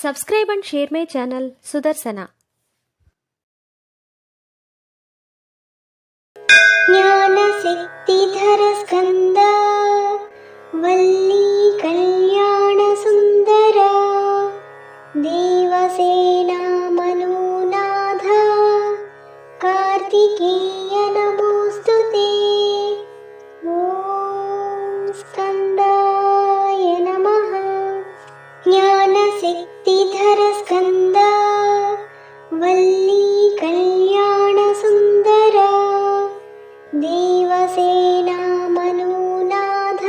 Subscribe and share my channel Sudarsana. ज्ञानसिद्धिधर स्कंद वल्ली कल्याण सुंदर देवसेना मनोनाथ कार्तिकेय नमोस्तुते। ओम स्कंदाय नमः। ज्ञानसिद्धिधर स्कंद वल्ली कल्याण सुंदर देवसेना मनोनाथ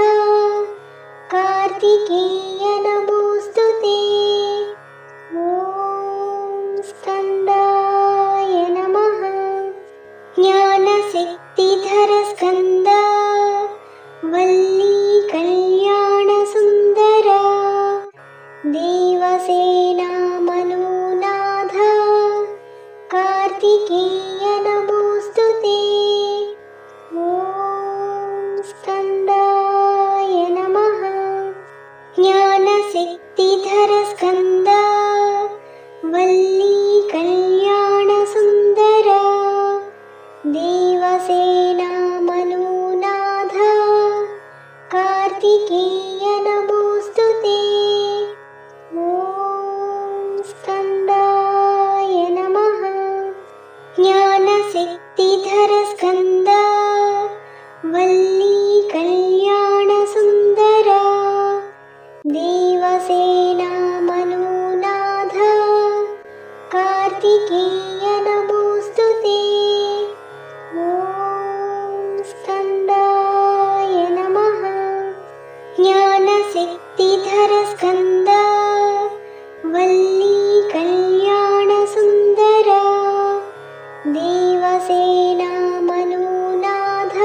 कार्तिकेय नमोस्तुते। ओम स्कंदाय नमः। ज्ञानसिद्धिधर स्कंद वल्ली कल्याण सुंदर देवसेना मनोनाथ कार्तिकेय नमोस्तुते। ओम स्कंदाय नमः। ज्ञानसिद्धिधर स्कंद वल्ली कल्याण सुंदर देवसेना मनोनाथ कार्तिकेय नमोस्तुते। ओम स्कंदाय नमः। ज्ञानसिद्धिधर स्कंद वल्ली कल्याण सुंदर देवसेना मनोनाथ कार्तिकेय नमोस्तुते। ओम स्कंदाय नमः। ज्ञानसिद्धिधर स्कंद वल्ली कल्याण सुंदर देवसेना मनोनाथ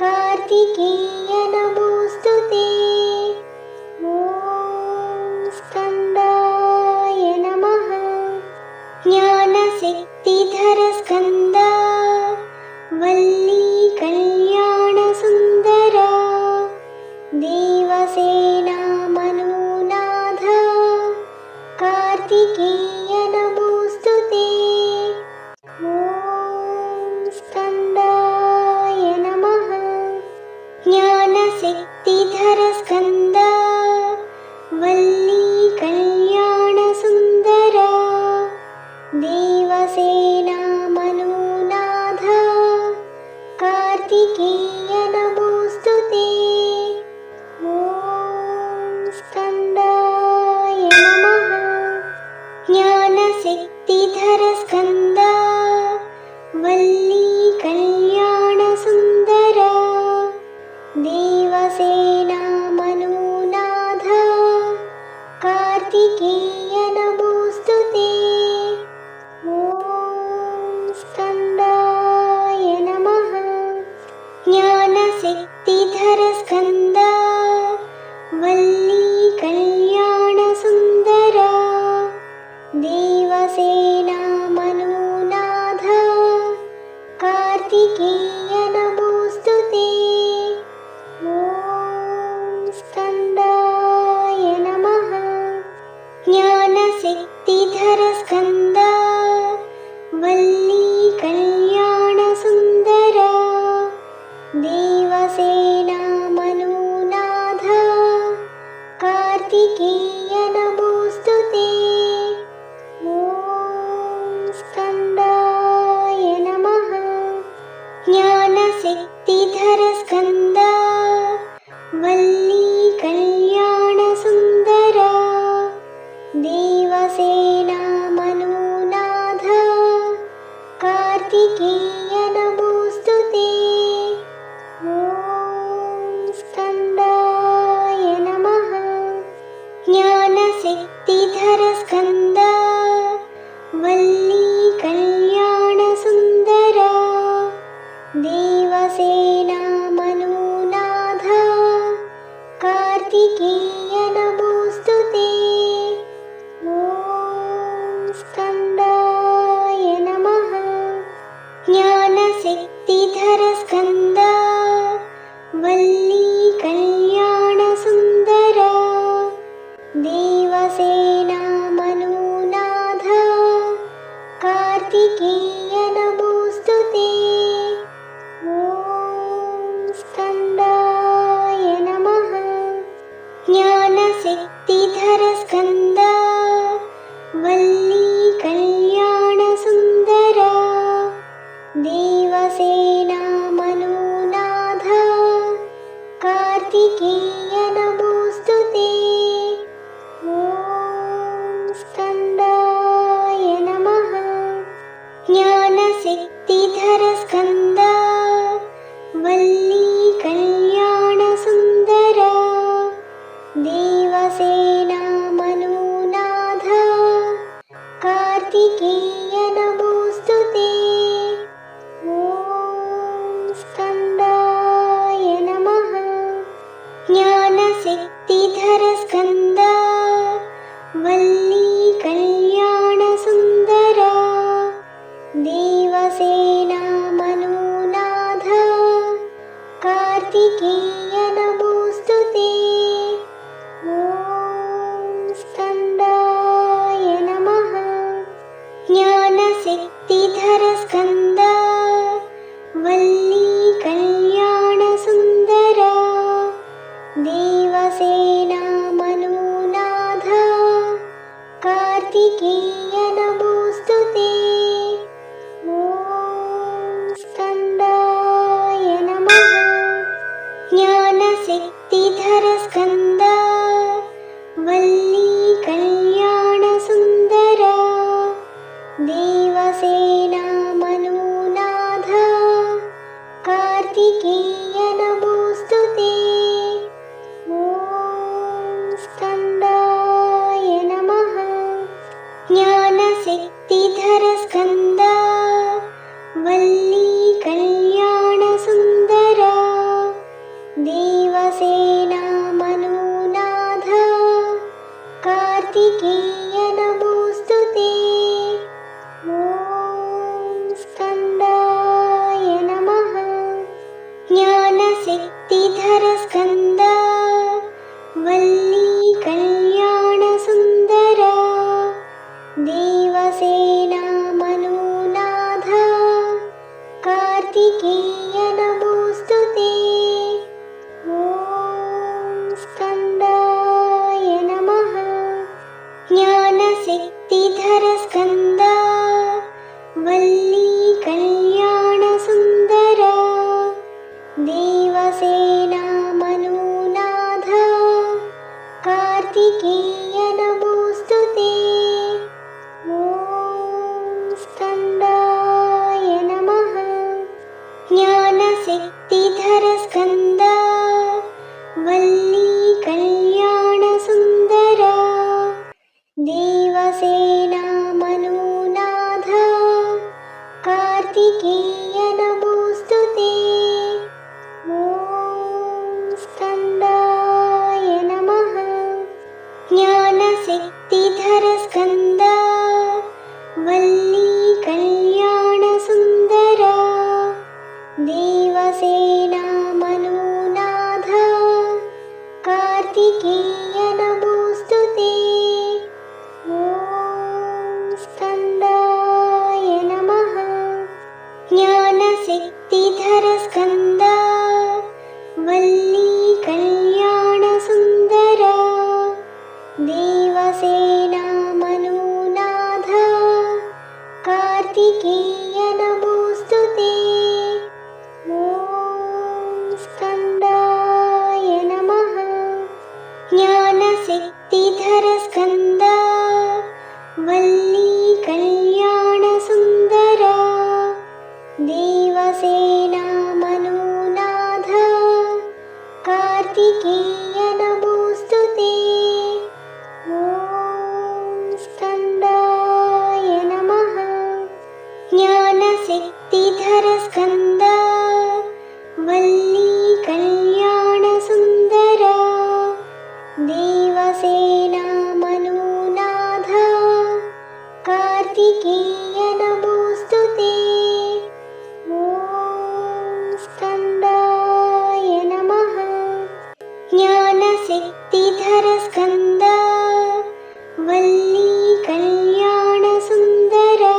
कार्तिकेय नमोस्तुते। ओम स्कंदाय नमः। ज्ञानसिद्धिधर स्कंद वल्ली कल्याण सुंदर देवसेना मनोनाथ कार्तिकेय नमोस्तुते। ओम स्कंदाय नमः। ज्ञानसिद्धिधर स्कंद वल्ली कल्याण सुंदर देवसेना मनोनाथ कार्तिकेय नमोस्तुते। ओम स्कंदाय नमः। ज्ञानसिद्धिधर स्कंद वल्ली कल्याण सुंदर देवसेना मनोनाथ कार्तिकेय नमोस्तुते। ओम स्कंदाय नमः। ज्ञानसिद्धिधर स्कंद वल्ली कल्याण सुंदर देवसेना मनोनाथ कार्तिकेय नमोस्तुते। ओम स्कंदाय नमः। ज्ञानसिद्धिधर स्कंद वल्ली कल्याण सुंदर देवसेना मनोनाथ कार्तिकेय नमोस्तुते। ओम स्कंदाय नमः। ज्ञानसिद्धिधर स्कंद वल्ली कल्याण सुंदर देवसेना मनोनाथ कार्तिकेय नमोस्तुते। ओम स्कंदाय नमः। ज्ञानसिद्धिधर स्कंद वल्ली कल्याण सुंदर देवसेना मनोनाथ कार्तिकेय नमोस्तुते। ओम स्कंदाय नमः। ज्ञानसिद्धिधर स्कंद वल्ली कल्याण सुंदर देवसेना शक्तिधरस्कन्दा वल्ली कल्याणसुन्दरा देवसेना मनोनाथा कार्तिकेय नमोऽस्तु ते। ॐ स्कन्दाय नमः। ज्ञानशक्तिधरस्कन्दा वल्ली कल्याणसुन्दरा देवसेना मनोनाथा कार्तिकेय नमोऽस्तु ते। ॐ स्कन्दाय नमः। ज्ञानशक्तिधरस्कन्दा वल्ली कल्याणसुन्दरा देवसेना मनोनाथा कार्तिकेय नमोऽस्तु ते। ॐ स्कन्दाय नमः। ज्ञानशक्तिधरस्कन्दा वल्ली कल्याणसुन्दरा देवसेना मनोनाथा कार्तिकेय नमोऽस्तु ते। ॐ स्कन्दाय नमः। ज्ञानशक्तिधरस्कन्दा वल्ली कल्याणसुन्दरा देवसेना मनोनाथा कार्तिकेय नमोऽस्तु ते। ॐ स्कन्दाय नमः। ज्ञानशक्तिधरस्कन्दा वल्ली कल्याणसुन्दरा देवसेना मनोनाथा कार्तिकेय नमोऽस्तु ते। ॐ स्कन्दाय नमः। ज्ञानशक्तिधरस्कन्दा वल्ली कल्याणसुन्दरा देवसेना मनोनाथा कार्तिकेय नमोऽस्तु ते। ॐ स्कन्दाय नमः। ज्ञानशक्तिधरस्कन्दा वल्ली कल्याणसुन्दरा देवसेना मनोनाथा कार्तिकेय नमोऽस्तु ते। ॐ स्कन्दाय नमः। ज्ञानशक्तिधरस्कन्दा वल्ली कल्याणसुन्दरा देवसेना मनोनाथा कार्तिकेय नमोऽस्तु ते। ॐ स्कन्दाय नमः। ज्ञानशक्तिधरस्कन्दा वल्ली कल्याणसुन्दरा देवसेना मनोनाथा कार्तिकेय नमोऽस्तु ते। ॐ स्कन्दाय नमः। ज्ञानशक्तिधरस्कन्दा वल्ली कल्याणसुन्दरा देवसेना मनोनाथा कार्तिकेय नमोऽस्तु ते। ॐ स्कन्दाय नमः। ज्ञानशक्तिधरस्कन्दा वल्ली कल्याणसुन्दरा देवसेना मनोनाथा कार्तिकेय नमोऽस्तु ते। ॐ स्कन्दाय नमः। ज्ञानशक्तिधरस्कन्दा वल्ली कल्याणसुन्दरा देवसेना मनोनाथा कार्तिकेय नमोऽस्तु ते। ॐ स्कन्दाय नमः। ज्ञानशक्तिधरस्कन्दा वल्ली कल्याणसुन्दरा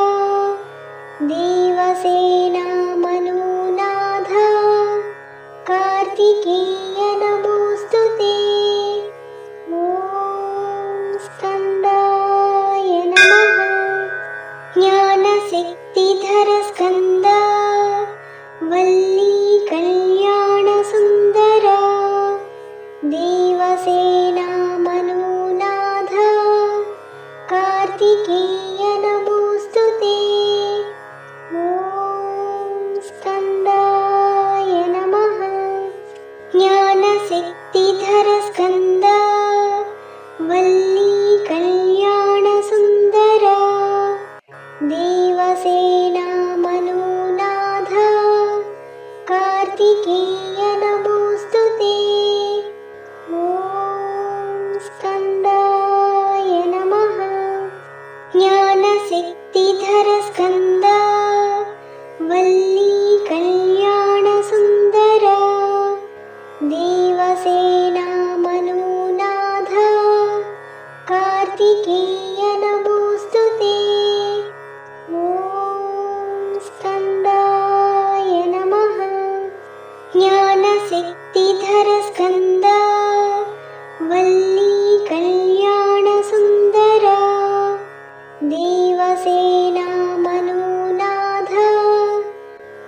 देवसेना मनोनाथा कार्तिकेय नमोऽस्तु ते। ॐ नमोऽस्तु ते। ॐ स्कन्दाय नमः। ज्ञानसिद्धिधर स्कन्दा वल्ली कल्याणसुन्दर देवसेना मनोनाथ कार्तिकेय नमोऽस्तु ते। ॐ स्कन्दाय नमः। ज्ञानसिद्धिधर स्कन्दा वल्ली कल्याणसुन्दर देवसेना मनोनाथ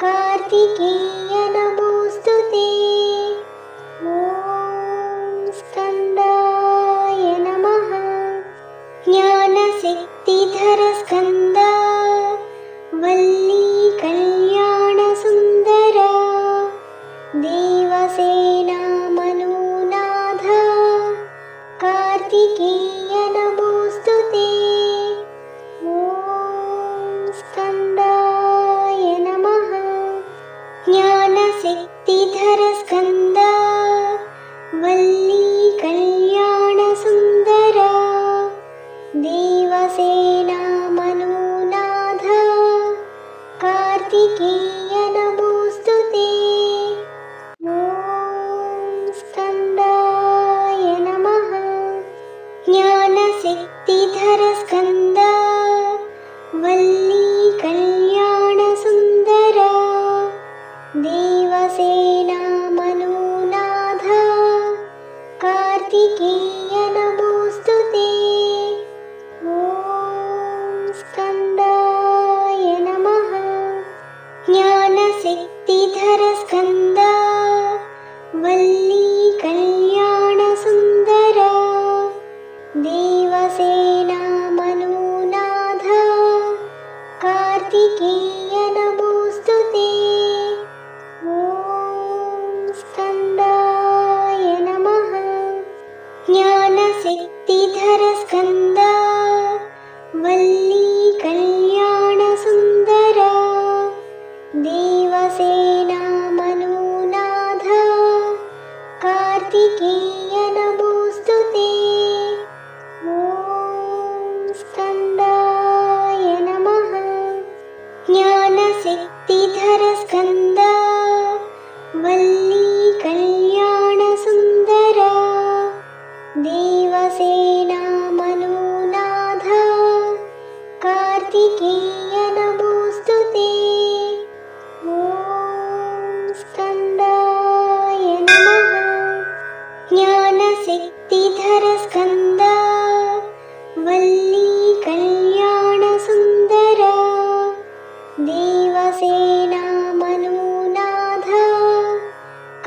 कार्तिकेय नमोऽस्तु ते। ॐ स्कन्दाय नमः। ज्ञानसिद्धिधर स्कन्दा वल्ली कल्याणसुन्दर देवसेना मनोनाथ कार्तिकेय नमोऽस्तु ते। ॐ स्कन्दाय नमः। ज्ञानसिद्धिधर स्कन्दा वल्ली कल्याणसुन्दर देवसेना मनोनाथ कार्तिकेय नमोऽस्तु ते। ॐ स्कन्दाय नमः। ज्ञानसिद्धिधर स्कन्दा वल्ली कल्याणसुन्दर देवसेना मनोनाथ कार्तिकेय नमोऽस्तु ते। ॐ स्कन्दाय नमः। ज्ञानसिद्धिधर स्कन्दा वल्ली कल्याणसुन्दर देवसेना मनोनाथ कार्तिकेय नमोऽस्तु ते। ॐ स्कन्दाय नमः। ज्ञानसिद्धिधर स्कन्दा वल्ली कल्याणसुन्दर देवसेना मनोनाथ कार्तिकेय नमोऽस्तु ते। ॐ स्कन्दाय नमः। ज्ञानसिद्धिधर स्कन्दा वल्ली कल्याणसुन्दर देवसेना मनोनाथ कार्तिकेय नमोऽस्तु ते। ॐ स्कन्दाय नमः। ज्ञानसिद्धिधर स्कन्दा वल्ली कल्याणसुन्दर देवसेना मनोनाथ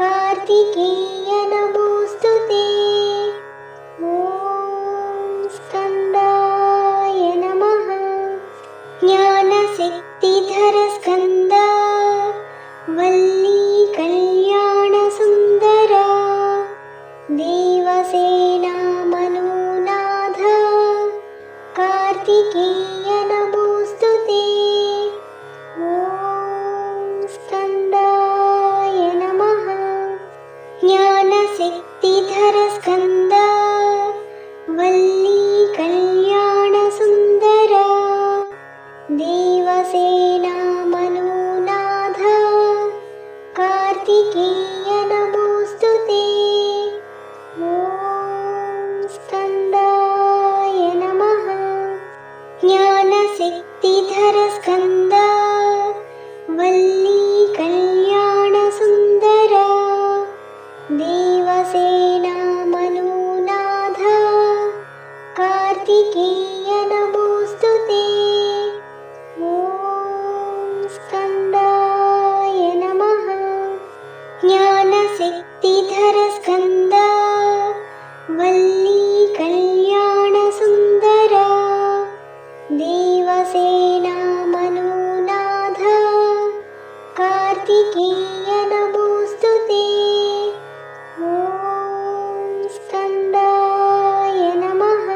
कार्तिकेय नमोऽस्तु ते। ॐ स्कन्दाय नमः। ज्ञानसिद्धिधर स्कन्दा वल्ली कल्याणसुन्दर देवसेना मनोनाथ कार्तिकेय नमोऽस्तु ते। ॐ स्कन्दाय नमः। ज्ञानसिद्धिधर स्कन्दा वल्ली कल्याणसुन्दर देवसेना मनोनाथ कार्तिकेय नमोऽस्तु ते। ॐ स्कन्दाय नमः। ज्ञानसिद्धिधर स्कन्दा वल्ली कल्याणसुन्दर देवसेना मनोनाथ कार्तिकेय नमोऽस्तु ते। ॐ स्कन्दाय नमः। ज्ञानसिद्धिधर स्कन्दा वल्ली कल्याणसुन्दर देवसेना मनोनाथ कार्तिकेय नमोऽस्तु ते। ॐ स्कन्दाय नमः।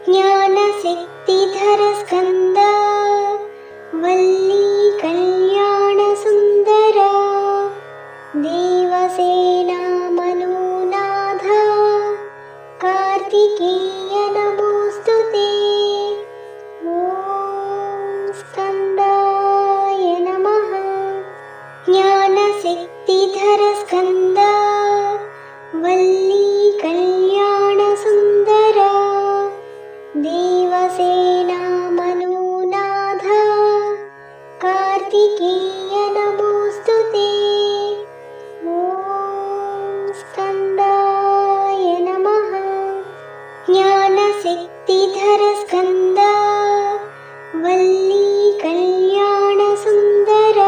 ज्ञानसिद्धिधर स्कन्दा वल्ली कल्याणसुन्दर देवसेना मनोनाथ कार्तिकेय नमोऽस्तु ते। ॐ स्कन्दाय नमः। ज्ञानशक्तिधर स्कन्द वल्ली कल्याणसुन्दर देवसेना मनोनाथ कार्तिकेय नमोऽस्तु ते। ॐ स्कन्दाय नमः। ज्ञानशक्तिधर स्कन्द वल्ली कल्याणसुन्दर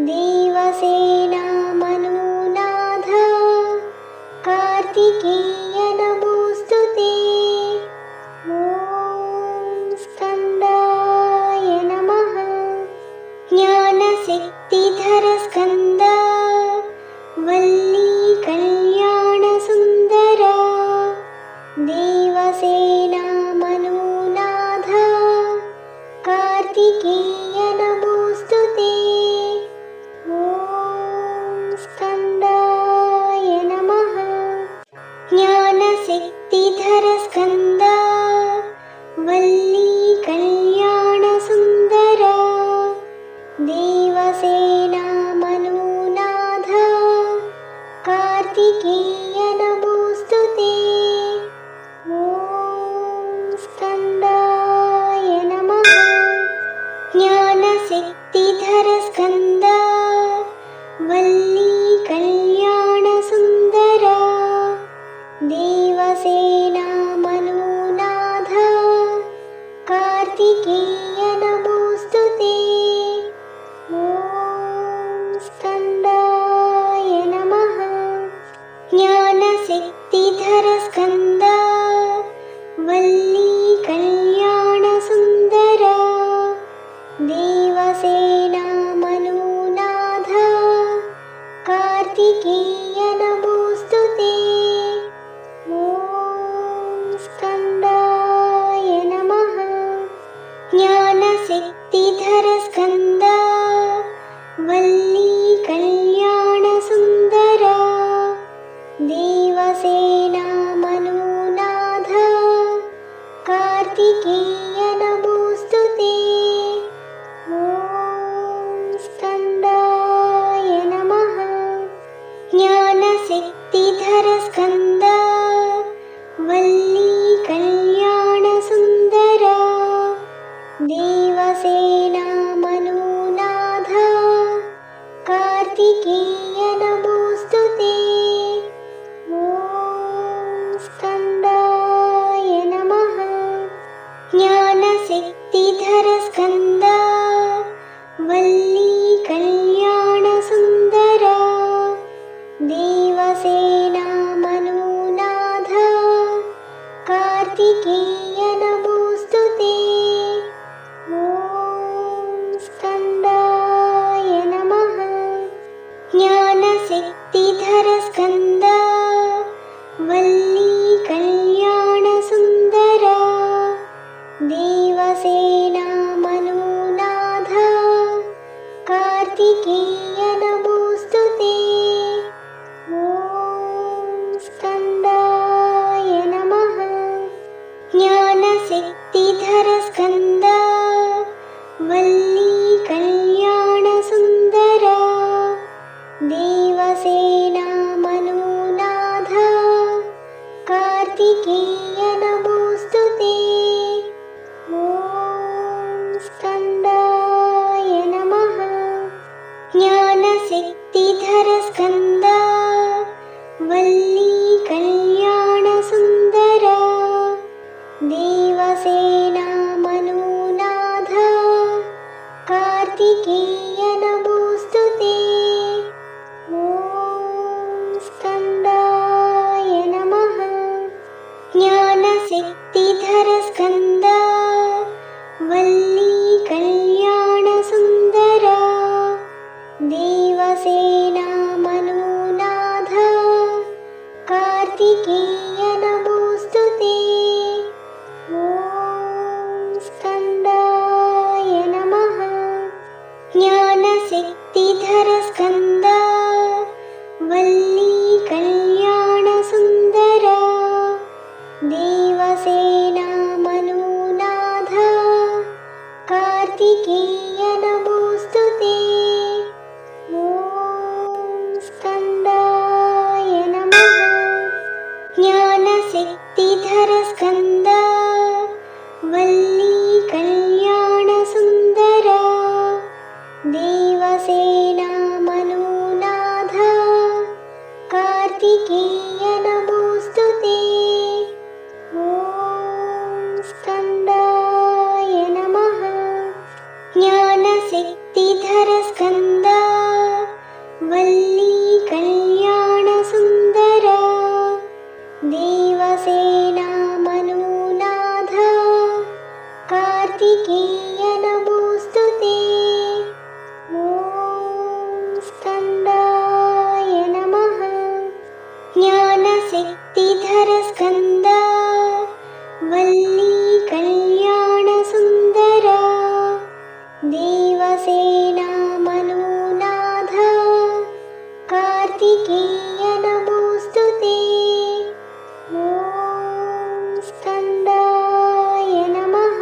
देवसेना मनोनाथ कार्तिकेय नमोऽस्तु ते। ॐ स्कन्दाय नमः। ज्ञानशक्तिधर स्कन्द वल्ली कल्याणसुन्दर देवसेना मनोनाथ कार्तिकेय नमोऽस्तु ते। ॐ स्कन्दाय नमः। ज्ञानशक्तिधर स्कन्द वल्ली कल्याणसुन्दर देवसेना मनोनाथ कार्तिकेय नमोऽस्तु ते। ॐ स्कन्दाय नमः। ज्ञानशक्तिधर स्कन्द वल्ली कल्याणसुन्दर देवसेना मनोनाथ कार्तिकेय नमोऽस्तु ते। ॐ स्कन्दाय नमः। ज्ञानशक्तिधर स्कन्द वल्ली कल्याणसुन्दर देवसेना मनोनाथ कार्तिकेय नमोऽस्तु ते। ॐ स्कन्दाय नमः। ज्ञानशक्तिधर स्कन्द वल्ली कल्याणसुन्दर देवसेना मनोनाथ कार्तिकेय नमोऽस्तु ते। ॐ स्कन्दाय नमः। ज्ञानशक्तिधर स्कन्द वल्ली कल्याणसुन्दर देवसेना मनोनाथ कार्तिकेय नमोऽस्तु ते। ॐ स्कन्दाय नमः। ज्ञानशक्तिधर स्कन्द वल्ली कल्याणसुन्दर देवसेना मनोनाथ कार्तिकेय नमोऽस्तु ते। ॐ स्कन्दाय नमः। ज्ञानशक्तिधर स्कन्द वल्ली कल्याणसुन्दर देवसेना मनोनाथ कार्तिकेय नमोऽस्तु ते। ॐ स्कन्दाय नमः। ज्ञानशक्तिधर स्कन्द वल्ली कल्याणसुन्दर देवसेना मनोनाथ कार्तिकेय नमोऽस्तु ते। ॐ स्कन्दाय नमः। ज्ञानशक्तिधर स्कन्द वल्ली कल्याणसुन्दर देवसेना मनोनाथ कार्तिकेय नमोऽस्तु ते। ॐ स्कन्दाय नमः। ज्ञानशक्तिधर स्कन्द वल्ली कल्याणसुन्दर देवसेना मनोनाथ कार्तिकेय नमोऽस्तु ते। ॐ स्कन्दाय नमः। ज्ञानशक्तिधर स्कन्द ज्ञानशक्तिधर स्कन्दा वल्ली कल्याणसुन्दर देवसेना मनोनाथ कार्तिकेय नमोऽस्तु ते। ॐ स्कन्दाय नमः।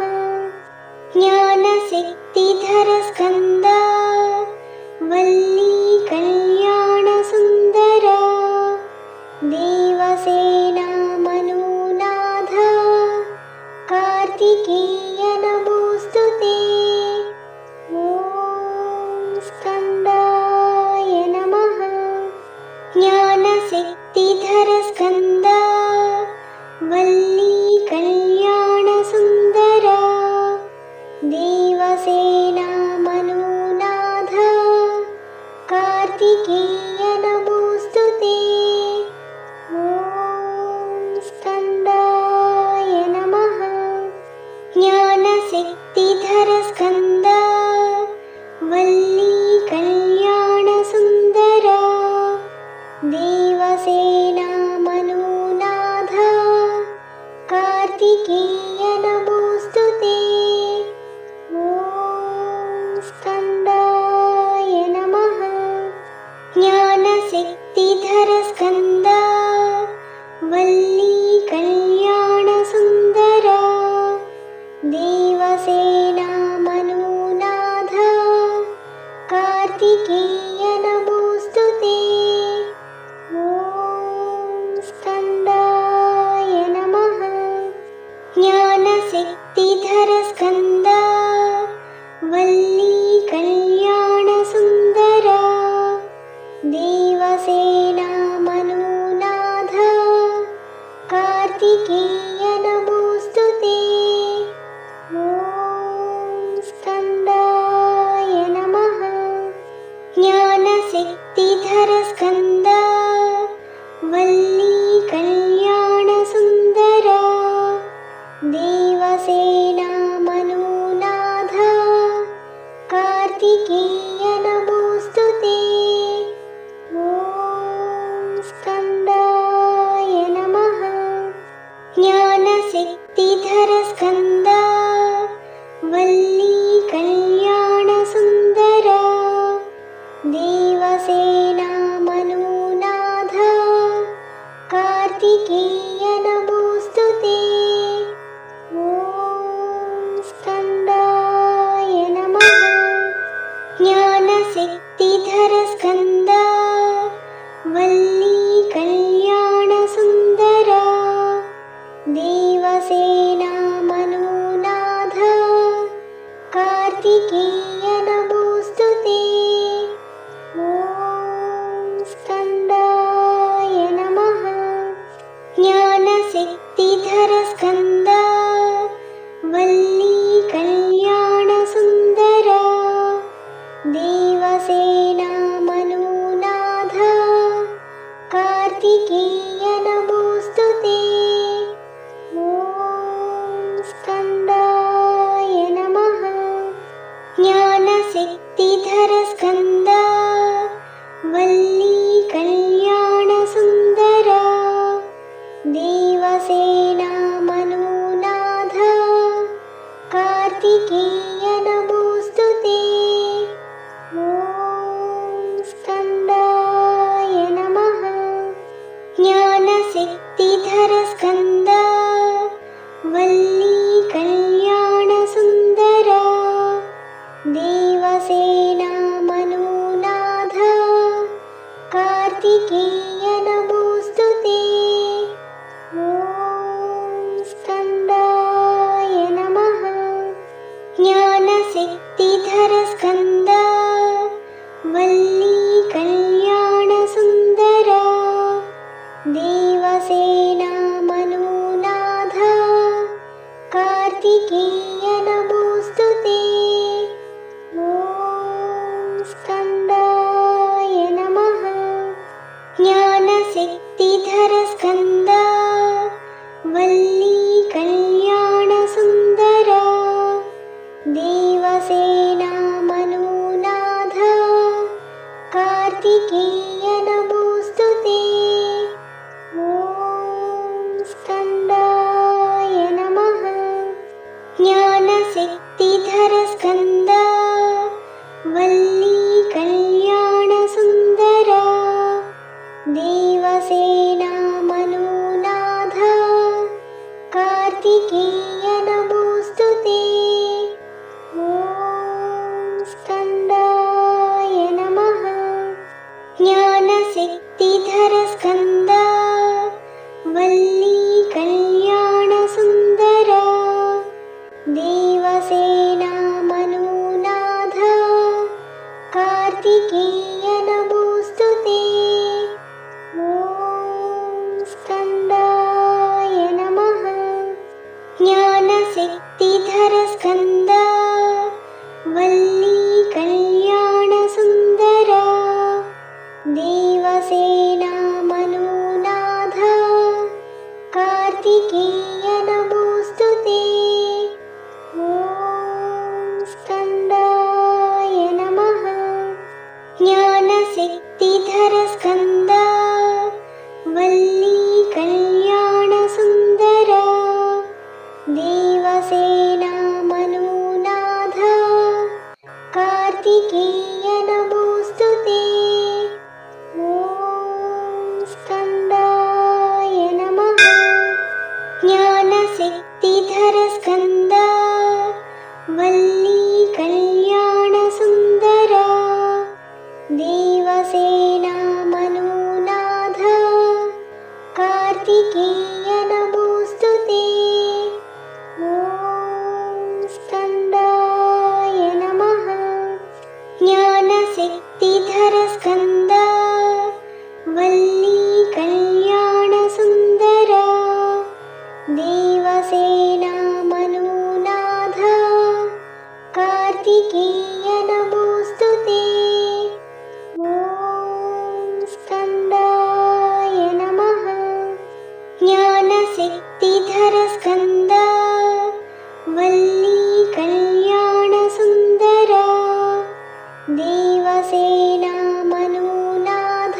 ज्ञानशक्तिधर स्कन्दा वल्ली कल्याणसुन्दर देवसेना मनोनाथ कार्तिकेय नमोऽस्तु ते। ॐ स्कन्दाय नमः। ज्ञानशक्तिधर स्कन्दा वल्ली कल्याणसुन्दर देवसेना मनोनाथ कार्तिकेय नमोऽस्तु ते। ॐ स्कन्दाय नमः। ज्ञानशक्तिधर स्कन्दा वल्ली कल्याणसुन्दर देवसेना मनोनाथ कार्तिकेय नमोऽस्तु ते। ॐ स्कन्दाय नमः। ज्ञानशक्तिधर स्कन्दा वल्ली कल्याणसुन्दर देवसेना मनोनाथ कार्तिकेय नमोऽस्तु ते। ॐ स्कन्दाय नमः। ज्ञानशक्तिधर स्कन्दा वल्ली कल्याणसुन्दर देवसेना मनोनाथ कार्तिकेय नमोऽस्तु ते। ॐ स्कन्दाय नमः। ज्ञानशक्तिधर स्कन्दा वल्ली कल्याणसुन्दर देवसेना मनोनाथ कार्तिकेय नमोऽस्तु ते। ॐ स्कन्दाय नमः। ज्ञानशक्तिधर स्कन्दा वल्ली कल्याणसुन्दर देवसेना मनोनाथ कार्तिकेय नमोऽस्तु ते। ॐ स्कन्दाय नमः। ज्ञानशक्तिधर स्कन्दा वल्ली कल्याणसुन्दर देवसेना मनोनाथ कार्तिकेय नमोऽस्तु ते। ॐ स्कन्दाय नमः। ज्ञानशक्तिधर स्कन्दा वल्ली कल्याणसुन्दर देवसेना मनोनाथ कार्तिकेय नमोऽस्तु ते। ॐ स्कन्दाय नमः। ज्ञानशक्तिधर स्कन्दा वल्ली कल्याणसुन्दर देवसेना मनोनाथ कार्तिकेय नमोऽस्तु ते। ॐ स्कन्दाय नमः। ज्ञानशक्तिधर स्कन्दा वल्ली कल्याणसुन्दर देवसेना मनोनाथ कार्तिकेय नमोऽस्तु ते। ॐ स्कन्दाय नमः। ज्ञानशक्तिधर स्कन्दा वल्ली कल्याणसुन्दर देवसेना मनोनाथ कार्तिकेय नमोऽस्तु ते। ॐ स्कन्दाय नमः। ज्ञानशक्तिधरस्कन्दा वल्ली कल्याणसुन्दरा देवसेना मनोनाथ कार्तिकेय नमोऽस्तु ते। ॐ स्कन्दाय नमः। ज्ञानशक्तिधरस्कन्दा वल्ली कल्याणसुन्दरा देवसेना मनोनाथ कार्तिकेय नमोऽस्तु ते। ॐ स्कन्दाय नमः। ज्ञानशक्तिधरस्कन्दा वल्ली कल्याणसुन्दरा देवसेना मनोनाथ कार्तिकेय नमोऽस्तु ते। ॐ स्कन्दाय नमः। ज्ञानशक्तिधरस्कन्दा वल्ली कल्याणसुन्दरा देवसेना मनोनाथ कार्तिकेय नमोऽस्तु ते। ॐ स्कन्दाय नमः। ज्ञानशक्तिधरस्कन्दा वल्ली कल्याणसुन्दरा देवसेना मनोनाथ कार्तिकेय नमोऽस्तु ते। ॐ स्कन्दाय नमः। ज्ञानशक्तिधरस्कन्दा वल्ली कल्याणसुन्दरा देवसेना मनोनाथ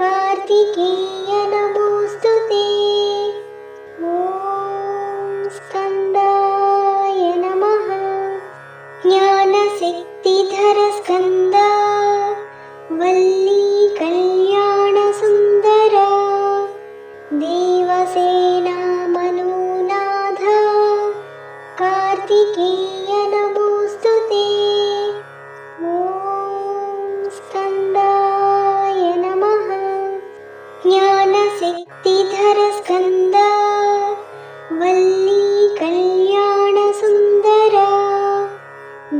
कार्तिकेय नमोऽस्तु ते। ॐ स्कन्दाय नमः। ज्ञानशक्तिधरस्कन्दा वल्ली कल्याणसुन्दरा देवसेना मनोनाथ कार्तिकेय नमोऽस्तु ते। ॐ स्कन्दाय नमः। ज्ञानशक्तिधरस्कन्दा वल्ली कल्याणसुन्दरा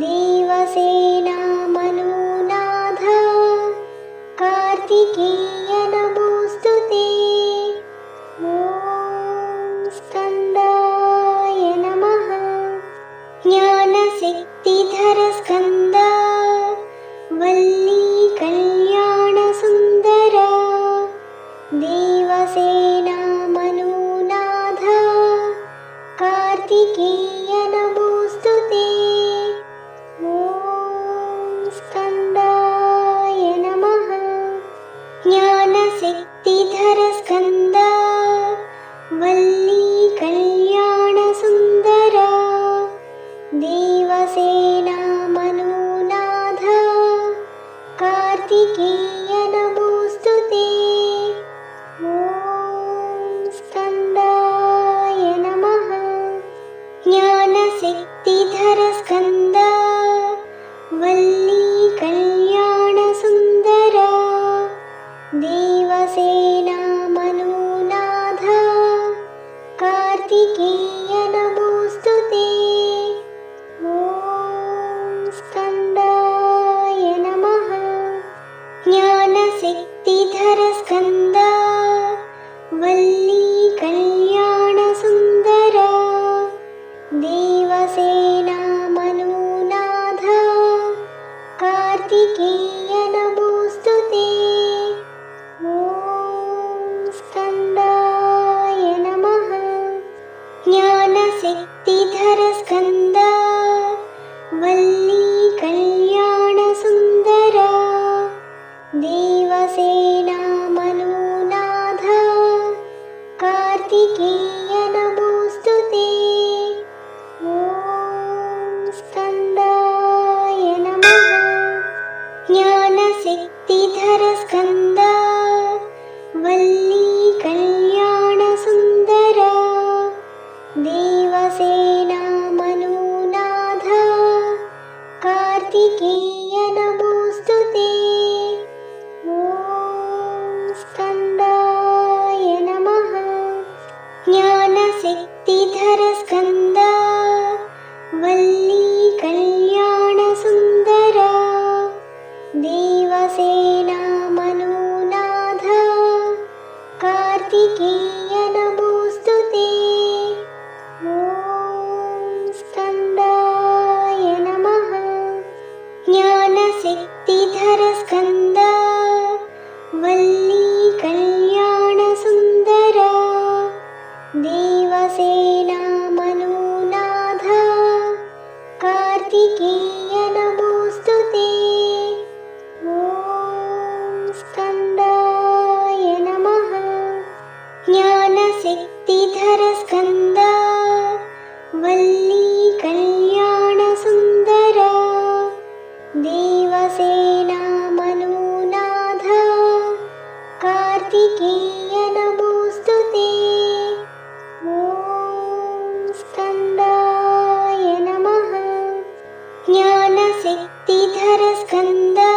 देवसेना मनोनाथ कार्तिकेय नमोऽस्तु ते। ॐ स्कन्दाय नमः। ज्ञानशक्तिधरस्कन्दा वल्ली कल्याणसुन्दरा देवसेना मनोनाथ कार्तिकेय नमोऽस्तु ते। ॐ स्कन्दाय नमः। ज्ञानशक्तिधरस्कन्दा वल्ली कल्याणसुन्दरा देवसेना मनोनाथ कार्तिकेय नमोऽस्तु ते। ॐ स्कन्दाय नमः। ज्ञानशक्तिधरस्कन्दा वल्ली कल्याणसुन्दरा देवसेना मनोनाथ कार्तिकेय नमोऽस्तु ते। ॐ स्कन्दाय नमः। ज्ञानशक्तिधरस्कन्दा वल्ली कल्याणसुन्दरा देवसेना मनोनाथ कार्तिकेय नमोऽस्तु ते। ॐ स्कन्दाय नमः। ज्ञानशक्तिधरस्कन्दा वल्ली कल्याणसुन्दरा देवसेना मनोनाथ कार्तिकेय नमोऽस्तु ते। ॐ स्कन्दाय नमः। ज्ञानशक्तिधरस्कन्दा वल्ली कल्याणसुन्दरा देवसेना मनोनाथ कार्तिकेय नमोऽस्तु ते। ॐ कार्तिकेय नमोऽस्तु ते। ॐ स्कन्दाय नमः। ज्ञानशक्तिधर स्कन्दा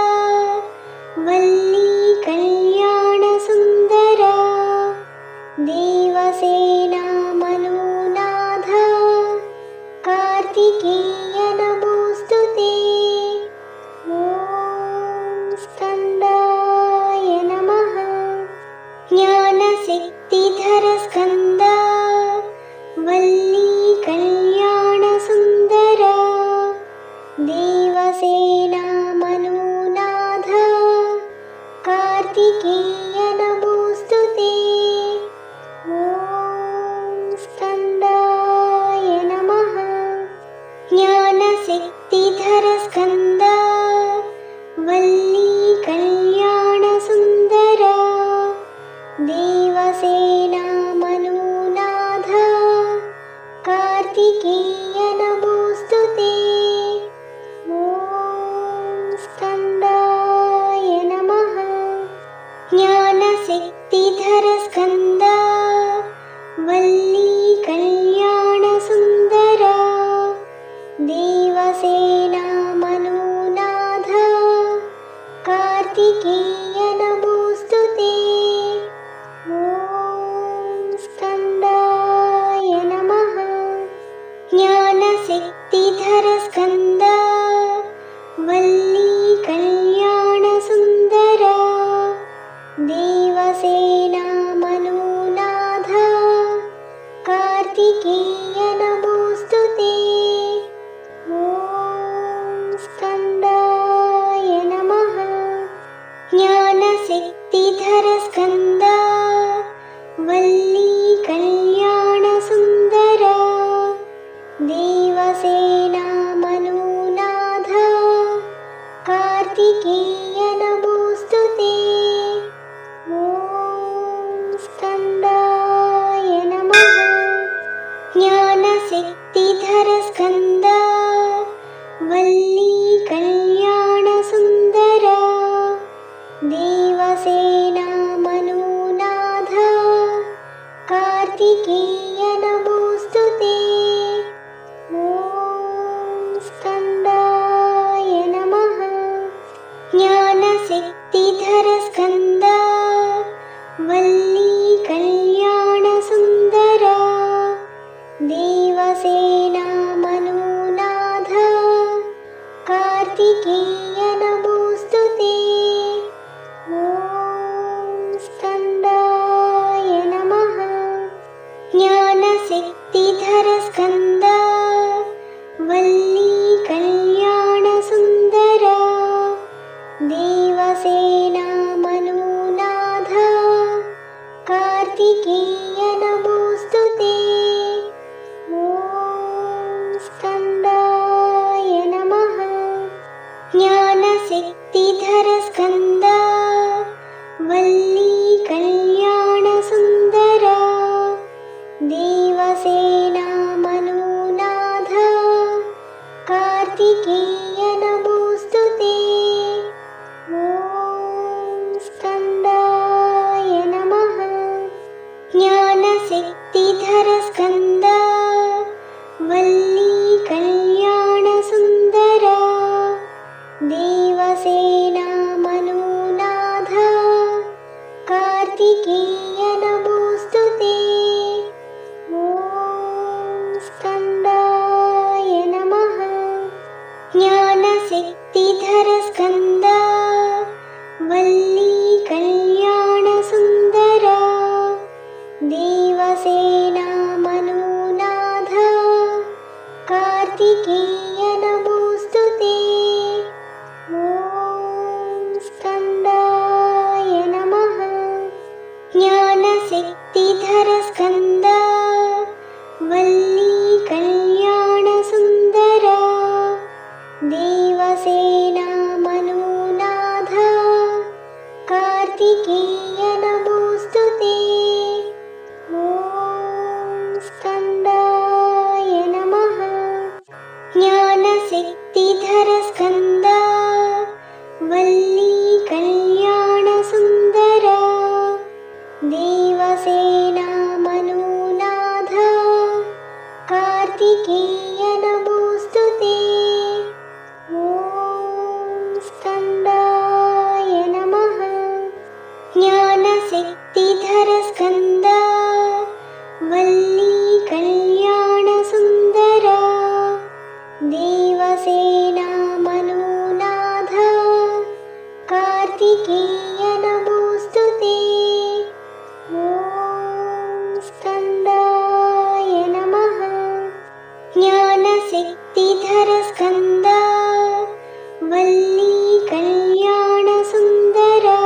वल्ली कल्याणसुन्दरा देवसेना मनोनाथ कार्तिकेय नमोऽस्तु ते। ॐ स्कन्दाय नमः। ज्ञानशक्तिधर स्कन्दा वल्ली कल्याणसुन्दरा देवसेना मनोनाथ कार्तिकेय नमोऽस्तु ते। ॐ स्कन्दाय नमः। ज्ञानशक्तिधर स्कन्दा वल्ली कल्याणसुन्दरा देवसेना मनोनाथ कार्तिकेय नमोऽस्तु ते। ॐ स्कन्दाय नमः। ज्ञानशक्तिधर स्कन्दा वल्ली कल्याणसुन्दरा देवसेना मनोनाथ कार्तिकेय नमोऽस्तु ते। ॐ स्कन्दाय नमः। ज्ञानशक्तिधर स्कन्दा वल्ली कल्याणसुन्दरा देवसेना मनोनाथ कार्तिकेय नमोऽस्तु ते। ॐ स्कन्दाय नमः। ज्ञानशक्तिधर स्कन्दा वल्ली कल्याणसुन्दरा देवसेना मनोनाथ कार्तिकेय नमोऽस्तु ते। ॐ स्कन्दाय नमः। ज्ञानशक्तिधर स्कन्दा वल्ली कल्याणसुन्दरा देवसेना मनोनाथ कार्तिकेय नमोऽस्तु ते। ॐ स्कन्दाय नमः। ज्ञानशक्तिधर स्कन्दा वल्ली कल्याणसुन्दरा देवसेना मनोनाथ कार्तिकेय नमोऽस्तु ते। ॐ स्कन्दाय नमः। ज्ञानशक्तिधर स्कन्दा वल्ली कल्याणसुन्दरा देवसेना मनोनाथ कार्तिकेय नमोऽस्तु ते। ॐ स्कन्दाय नमः। ज्ञानशक्तिधर स्कन्दा वल्ली कल्याणसुन्दरा देवसेना मनोनाथ कार्तिकेय नमोऽस्तु ते। ॐ स्कन्दाय नमः। ज्ञानशक्तिधर स्कन्दा वल्ली कल्याणसुन्दरा देवसेना मनोनाथ कार्तिकेय नमोऽस्तु ते। ॐ स्कन्दाय नमः। ज्ञानशक्तिधर स्कन्दा वल्ली कल्याणसुन्दरा देवसेना मनोनाथ कार्तिकेय नमोऽस्तु ते। ॐ स्कन्दाय नमः। ज्ञानशक्तिधर स्कन्दा वल्ली कल्याणसुन्दरा देवसेना मनोनाथ कार्तिकेय नमोऽस्तु ते। ॐ स्कन्दाय नमः। ज्ञानशक्तिधर स्कन्दा वल्ली कल्याणसुन्दरा ज्ञानशक्तिधर स्कन्दा वल्ली कल्याणसुन्दरा देवसेना मनोनाथ कार्तिकेय नमोऽस्तु ते। ॐ स्कन्दाय नमः। ज्ञानशक्तिधर स्कन्दा वल्ली कल्याणसुन्दरा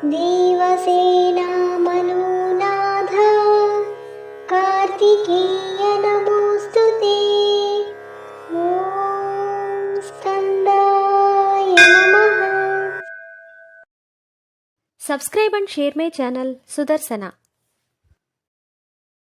देवसेना मनोनाथ कार्तिकेय नमोऽस्तु ते। ॐ स्कन्दाय नमः। Subscribe and share my channel Sudarsana.